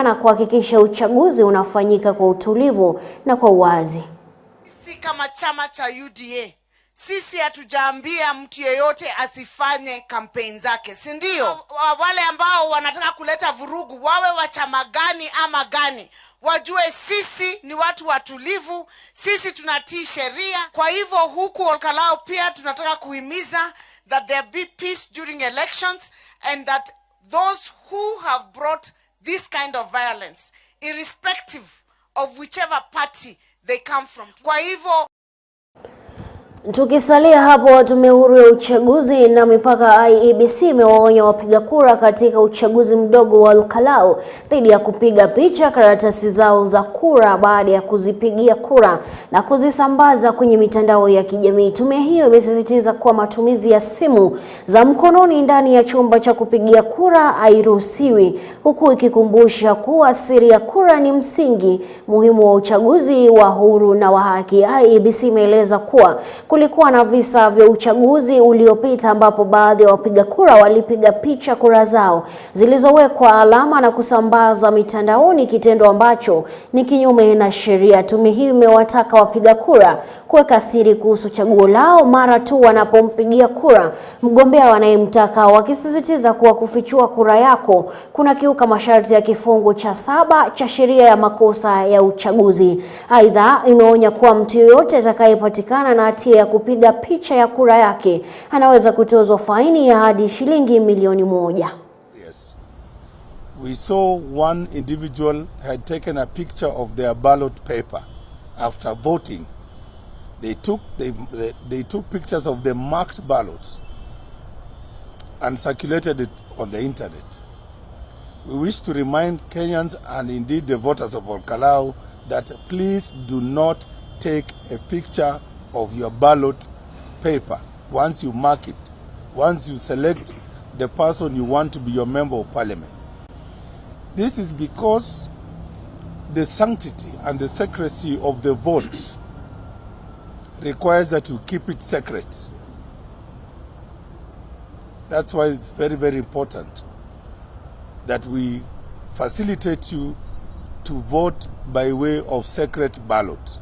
na kuhakikisha uchaguzi unafanyika kwa utulivu na kwa uwazi. Si kama chama cha UDA, sisi hatujaambia mtu yeyote asifanye kampeni zake, si ndio? Wale ambao wanataka kuleta vurugu, wawe wa chama gani ama gani, wajue sisi ni watu watulivu, sisi tunatii sheria. Kwa hivyo huku Olkalau pia tunataka kuhimiza that there be peace during elections, and that those who have brought this kind of violence, irrespective of whichever party they come from. Kwa hivyo tukisalia hapo, Tume Huru ya Uchaguzi na Mipaka IEBC imewaonya wapiga kura katika uchaguzi mdogo wa Olkalau dhidi ya kupiga picha karatasi zao za kura baada ya kuzipigia kura na kuzisambaza kwenye mitandao ya kijamii. Tume hiyo imesisitiza kuwa matumizi ya simu za mkononi ndani ya chumba cha kupigia kura hairuhusiwi, huku ikikumbusha kuwa siri ya kura ni msingi muhimu wa uchaguzi wa huru na wa haki. IEBC imeeleza kuwa kulikuwa na visa vya uchaguzi uliopita ambapo baadhi ya wapiga kura walipiga picha kura zao zilizowekwa alama na kusambaza mitandaoni, kitendo ambacho ni kinyume na sheria. Tume hii imewataka wapiga kura kuweka siri kuhusu chaguo lao mara tu wanapompigia kura mgombea wanayemtaka, wakisisitiza kuwa kufichua kura yako kuna kiuka masharti ya kifungu cha 7 cha sheria ya makosa ya uchaguzi. Aidha, imeonya kuwa mtu yeyote atakayepatikana na hatia ya kupiga picha ya kura yake anaweza kutozwa faini ya hadi shilingi milioni 1. Yes. We saw one individual had taken a picture of their ballot paper after voting. They took pictures of the marked ballots and circulated it on the internet. We wish to remind Kenyans and indeed the voters of Olkalau that please do not take a picture of your ballot paper once you mark it, once you select the person you want to be your member of parliament. This is because the sanctity and the secrecy of the vote requires that you keep it secret. That's why it's very, very important that we facilitate you to vote by way of secret ballot.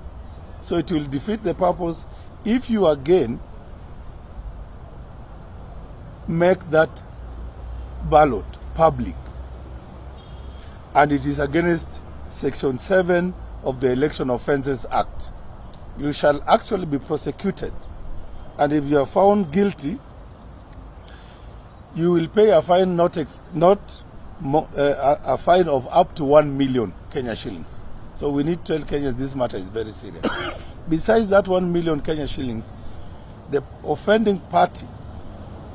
So it will defeat the purpose if you again make that ballot public, and it is against Section 7 of the Election Offences Act. You shall actually be prosecuted, and if you are found guilty, you will pay a fine a fine of up to 1 million Kenya shillings. So we need to tell Kenyans this matter is very serious. Besides that 1 million Kenya shillings, the offending party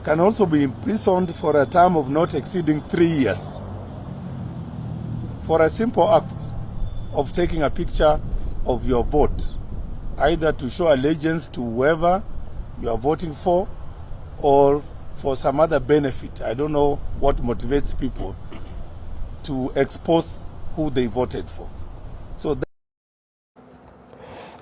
can also be imprisoned for a term of not exceeding 3 years for a simple act of taking a picture of your vote, either to show allegiance to whoever you are voting for or for some other benefit. I don't know what motivates people to expose who they voted for. So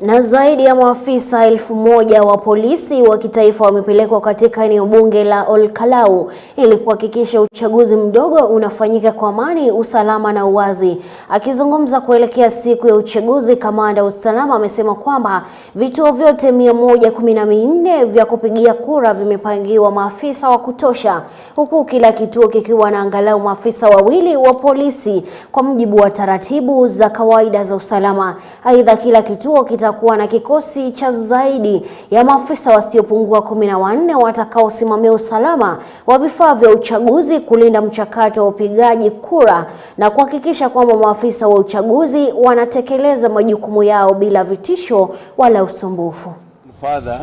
na zaidi ya maafisa 1000 wa polisi wa kitaifa wamepelekwa katika eneo bunge la Olkalau ili kuhakikisha uchaguzi mdogo unafanyika kwa amani, usalama na uwazi. Akizungumza kuelekea siku ya uchaguzi, kamanda usalama amesema kwamba vituo vyote 114 vya kupigia kura vimepangiwa maafisa wa kutosha, huku kila kituo kikiwa na angalau maafisa 2 wa polisi kwa mujibu wa taratibu za kawaida za usalama. Aidha, kila kituo kuwa na kikosi cha zaidi ya maafisa wasiopungua 14 watakaosimamia usalama wa vifaa vya uchaguzi, kulinda mchakato wa upigaji kura na kuhakikisha kwamba maafisa wa uchaguzi wanatekeleza majukumu yao bila vitisho wala usumbufu. Further,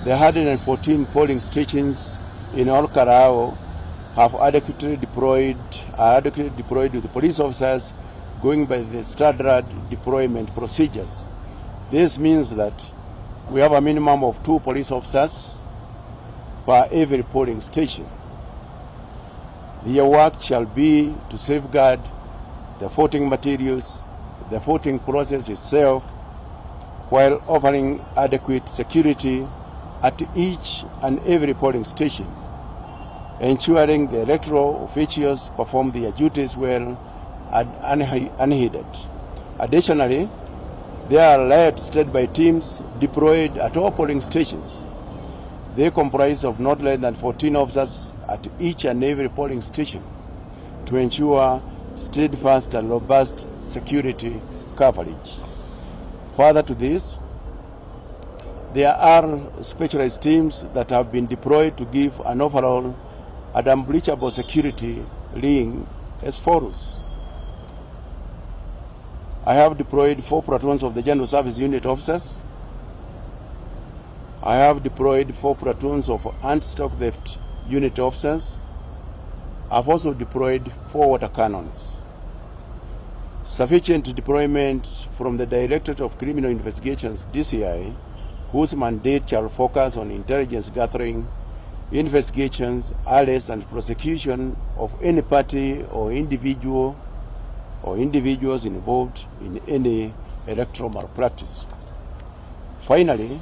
the 114 polling stations in Olkalau have adequately deployed with police officers going by the standard deployment procedures. This means that we have a minimum of 2 police officers per every polling station. Their work shall be to safeguard the voting materials, the voting process itself, while offering adequate security at each and every polling station, ensuring the electoral officials perform their duties well unheeded. Additionally, there are riots led by teams deployed at all polling stations. They comprise of not less than 14 officers at each and every polling station to ensure steadfast and robust security coverage. Further to this, there are specialized teams that have been deployed to give an overall and unbreachable security ring as follows. I have deployed 4 platoons of the General Service Unit officers. I have deployed 4 platoons of anti-stock theft unit officers. I've also deployed 4 water cannons. Sufficient deployment from the Directorate of Criminal Investigations, DCI, whose mandate shall focus on intelligence gathering, investigations, arrest and prosecution of any party or individual or individuals involved in any electoral malpractice. Finally,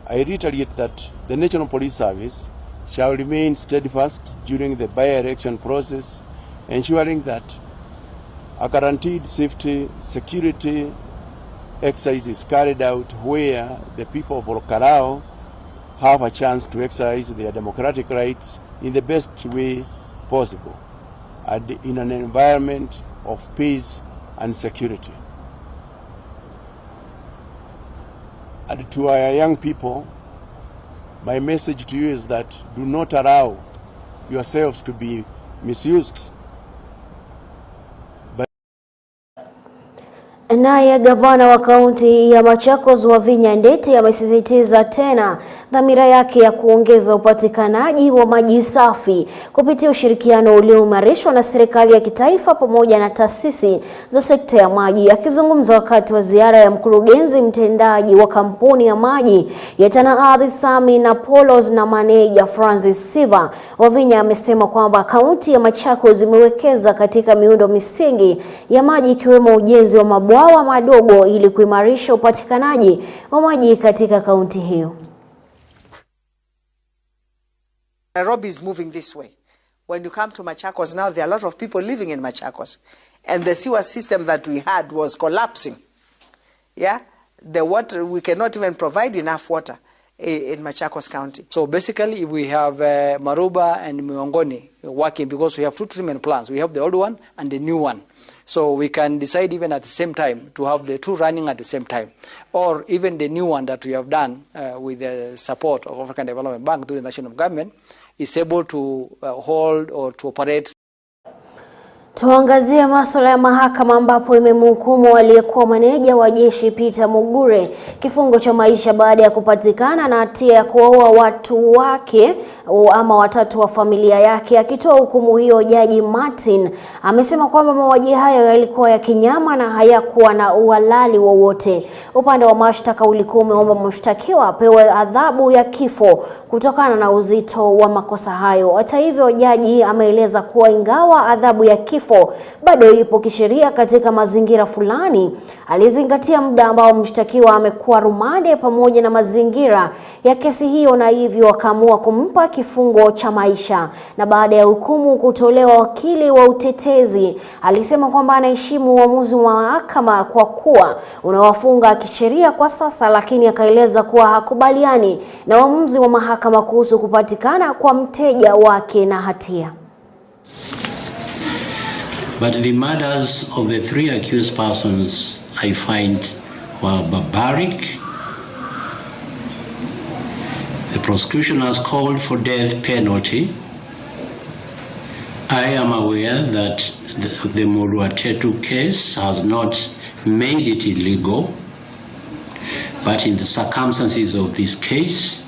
I reiterate that the National Police Service shall remain steadfast during the by-election process, ensuring that a guaranteed security exercise is carried out where the people of Olkalau have a chance to exercise their democratic rights in the best way possible and in an environment of peace and security. And to our young people, my message to you is that do not allow yourselves to be misused. Naye gavana wa kaunti ya Machakos Wavinya Ndeti amesisitiza tena dhamira yake ya kuongeza upatikanaji wa maji safi kupitia ushirikiano ulioimarishwa na serikali ya kitaifa pamoja na taasisi za sekta ya maji. Akizungumza wakati wa ziara ya mkurugenzi mtendaji wa kampuni ya maji ya Tana Ardhi Sami na Polos na maneja Francis Siva, Wavinya amesema kwamba kaunti ya Machakos imewekeza katika miundo misingi ya maji ikiwemo ujenzi wa mabwawa madogo ili kuimarisha upatikanaji wa maji katika kaunti hiyo. Nairobi is moving this way. When you come to Machakos now, there are a lot of people living in Machakos, and the sewer system that we had was collapsing. Yeah, the water, we cannot even provide enough water in Machakos County. So basically, we have Maruba and Miongoni working because we have 2 treatment plants. We have the old one and the new one. So we can decide even at the same time to have the 2 running at the same time. Or even the new one that we have done with the support of African Development Bank through the national government is able to hold or to operate. Tuangazie masuala ya mahakama ambapo imemhukumu aliyekuwa maneja wa jeshi Peter Mugure kifungo cha maisha baada ya kupatikana na hatia ya kuwaua watu wake ama watatu wa familia yake. Akitoa hukumu hiyo, Jaji Martin amesema kwamba mauaji hayo yalikuwa ya kinyama na hayakuwa na uhalali wowote. Upande wa mashtaka ulikuwa umeomba mshtakiwa apewe adhabu ya kifo kutokana na uzito wa makosa hayo. Hata hivyo, jaji ameeleza kuwa ingawa adhabu ya kifo bado ipo kisheria katika mazingira fulani, alizingatia muda ambao mshtakiwa amekuwa rumande pamoja na mazingira ya kesi hiyo, na hivyo akaamua kumpa kifungo cha maisha. Na baada ya hukumu kutolewa, wakili wa utetezi alisema kwamba anaheshimu uamuzi wa mahakama kwa kuwa unawafunga kisheria kwa sasa, lakini akaeleza kuwa hakubaliani na uamuzi wa mahakama kuhusu kupatikana kwa mteja wake na hatia. But the murders of the 3 accused persons I find were barbaric. The prosecution has called for death penalty. I am aware that the Muluatetu case has not made it illegal, but in the circumstances of this case,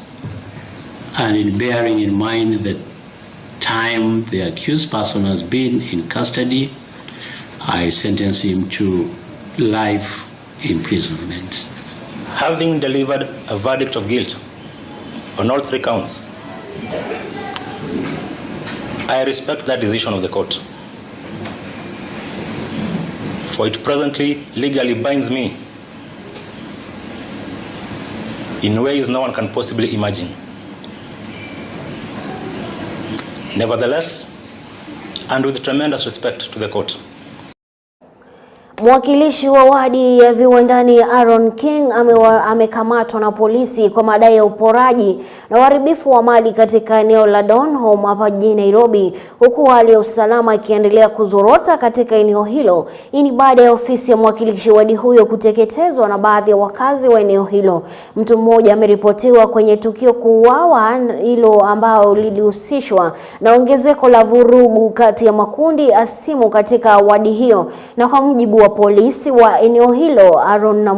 and in bearing in mind the time the accused person has been in custody, I sentence him to life imprisonment. Having delivered a verdict of guilt on all 3 counts, I respect that decision of the court, for it presently legally binds me in ways no one can possibly imagine. Nevertheless, and with tremendous respect to the court, Mwakilishi wa wadi ya Viwandani Aaron King amekamatwa na polisi kwa madai ya uporaji na uharibifu wa mali katika eneo la Donholm hapa jijini Nairobi, huku hali ya usalama ikiendelea kuzorota katika eneo hilo. Hii ni baada ya ofisi ya mwakilishi wadi huyo kuteketezwa na baadhi ya wakazi wa eneo hilo. Mtu mmoja ameripotiwa kwenye tukio kuuawa hilo ambao lilihusishwa na ongezeko la vurugu kati ya makundi asimu katika wadi hiyo, na kwa mujibu wa polisi wa eneo hilo, Aaron na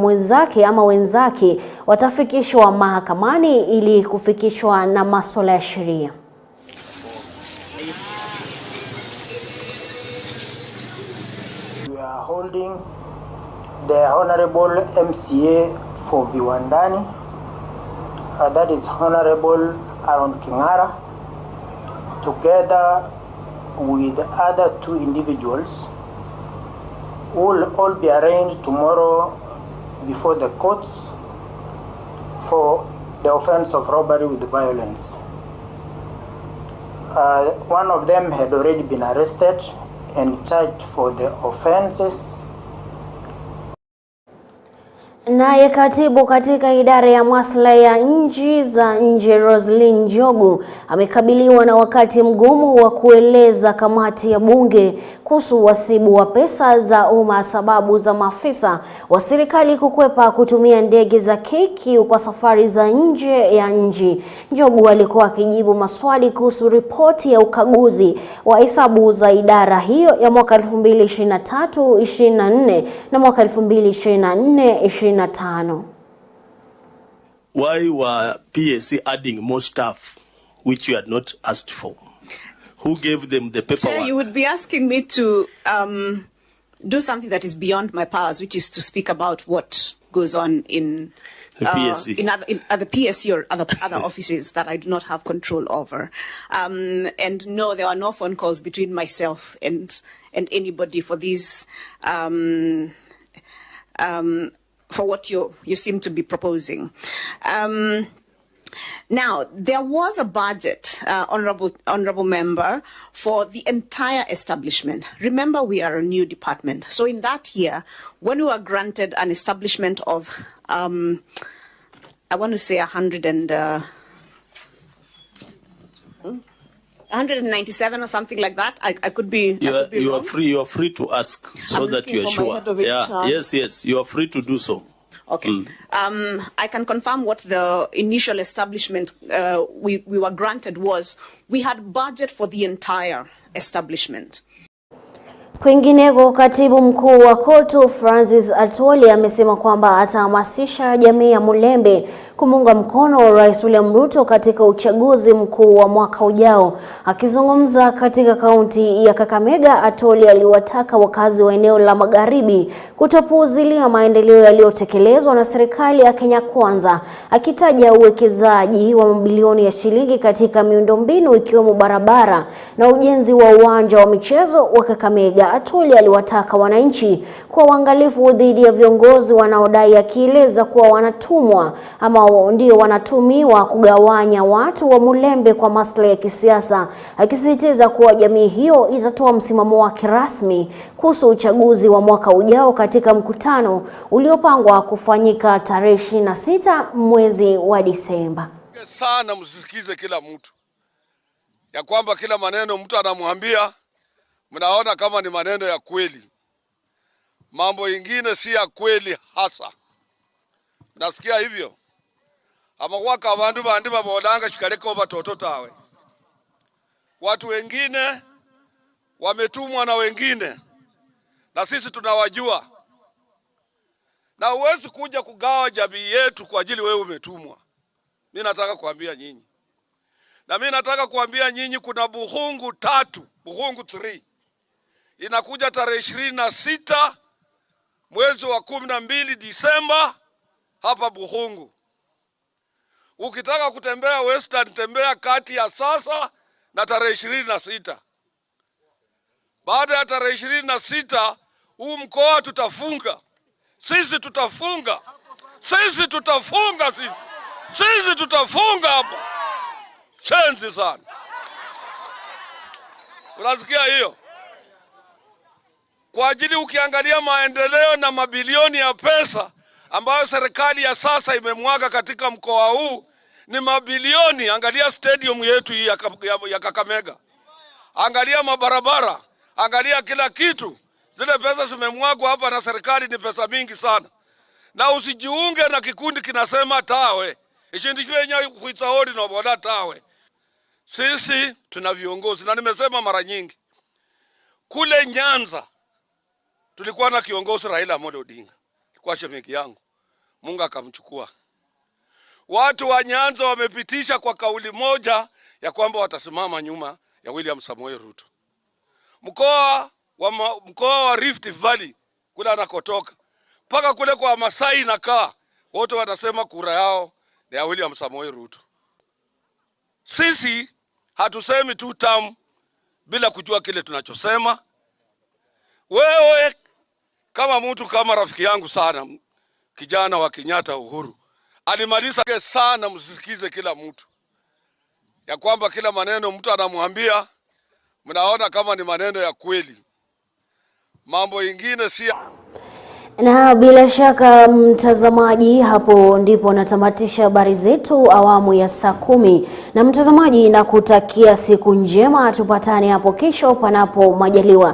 wenzake watafikishwa mahakamani ili kufikishwa na masuala ya sheria. We are holding the Honorable MCA for Viwandani, that is Honorable Aaron Kingara, together with other two individuals who will all be arraigned tomorrow before the courts for the offense of robbery with violence. One of them had already been arrested and charged for the offenses. Naye katibu katika idara ya maslahi ya nchi za nje Roslyn Njogu amekabiliwa na wakati mgumu wa kueleza kamati ya bunge kuhusu wasibu wa pesa za umma sababu za maafisa wa serikali kukwepa kutumia ndege za KQ kwa safari za nje ya nchi. Njogu alikuwa akijibu maswali kuhusu ripoti ya ukaguzi wa hesabu za idara hiyo ya mwaka 2023-24 na mwaka 2024-25. Why were PSC adding more staff which you had not asked for? Who gave them the paperwork? Chair, you would be asking me to do something that is beyond my powers, which is to speak about what goes on in the PSC, in other PSC or other offices that I do not have control over. And no, there are no phone calls between myself and anybody for these for what you seem to be proposing. Now, there was a budget, honorable member, for the entire establishment. Remember, we are a new department. So in that year, when we were granted an establishment of, I want to say 197 or something like that. I could be. You are free to ask so that you are sure. Yeah. Yes. You are free to do so. Okay. I can confirm what the initial establishment we were granted was. We had budget for the entire establishment. Kwingineko, katibu mkuu wa KOTU Francis Atwoli amesema kwamba atahamasisha jamii ya Mulembe kumunga mkono Rais William Ruto katika uchaguzi mkuu wa mwaka ujao. Akizungumza katika kaunti ya Kakamega, Atwoli aliwataka wakazi wa eneo la Magharibi kutopuuzilia maendeleo yaliyotekelezwa na serikali ya Kenya Kwanza, akitaja uwekezaji wa mabilioni ya shilingi katika miundombinu ikiwemo barabara na ujenzi wa uwanja wa michezo wa Kakamega. Atwoli aliwataka wananchi kuwa waangalifu dhidi ya viongozi wanaodai, akieleza kuwa wanatumwa ama ndio wanatumiwa kugawanya watu wa Mulembe kwa maslahi ya kisiasa, akisisitiza kuwa jamii hiyo itatoa msimamo wake rasmi kuhusu uchaguzi wa mwaka ujao katika mkutano uliopangwa kufanyika tarehe 26 mwezi wa Disemba. Sana msisikize kila mtu ya kwamba kila maneno mtu anamwambia mnaona kama ni maneno ya kweli. Mambo ingine si ya kweli hasa. Nasikia hivyo. Amakwaka abantu bandi babodanga shikareko batoto tawe. Watu wengine wametumwa na wengine, na sisi tunawajua. Na uwezi kuja kugawa jamii yetu kwa ajili wewe umetumwa. Mimi nataka kuambia nyinyi. Na mimi nataka kuambia nyinyi kuna Buhungu 3, Buhungu 3. Inakuja tarehe 26 mwezi wa 12 Disemba hapa Buhungu. Ukitaka kutembea Western, tembea kati ya sasa na tarehe 26. Baada ya tarehe 26 huu mkoa tutafunga. Sisi tutafunga. Sisi tutafunga hapa. Shenzi sana. Unasikia hiyo? kwa ajili ukiangalia maendeleo na mabilioni ya pesa ambayo serikali ya sasa imemwaga katika mkoa huu ni mabilioni. Angalia stadium yetu hii ya Kakamega, angalia mabarabara, angalia kila kitu. Zile pesa zimemwagwa hapa na serikali ni pesa mingi sana. Na usijiunge na kikundi kinasema tawe ishindishwenya kuitsaori na boda tawe. Sisi tuna viongozi, na nimesema mara nyingi, kule Nyanza tulikuwa na kiongozi Raila Amolo Odinga, kwa shemeki yangu, Mungu akamchukua. Watu wa Nyanza wamepitisha kwa kauli moja ya kwamba watasimama nyuma ya William Samoei Ruto. Mkoa wa Rift Valley kule anakotoka mpaka kule kwa Masai na Kaa, wote wanasema kura yao ni ya William Samoei Ruto. Sisi hatusemi tu term bila kujua kile tunachosema. Wewe kama mtu kama rafiki yangu sana, kijana wa Kenyatta Uhuru, alimaliza sana, msisikize kila mtu ya kwamba kila maneno mtu anamwambia mnaona kama ni maneno ya kweli. Mambo ingine si. Na bila shaka mtazamaji, hapo ndipo natamatisha habari zetu awamu ya saa 10. Na mtazamaji, nakutakia siku njema, tupatane hapo kesho panapo majaliwa.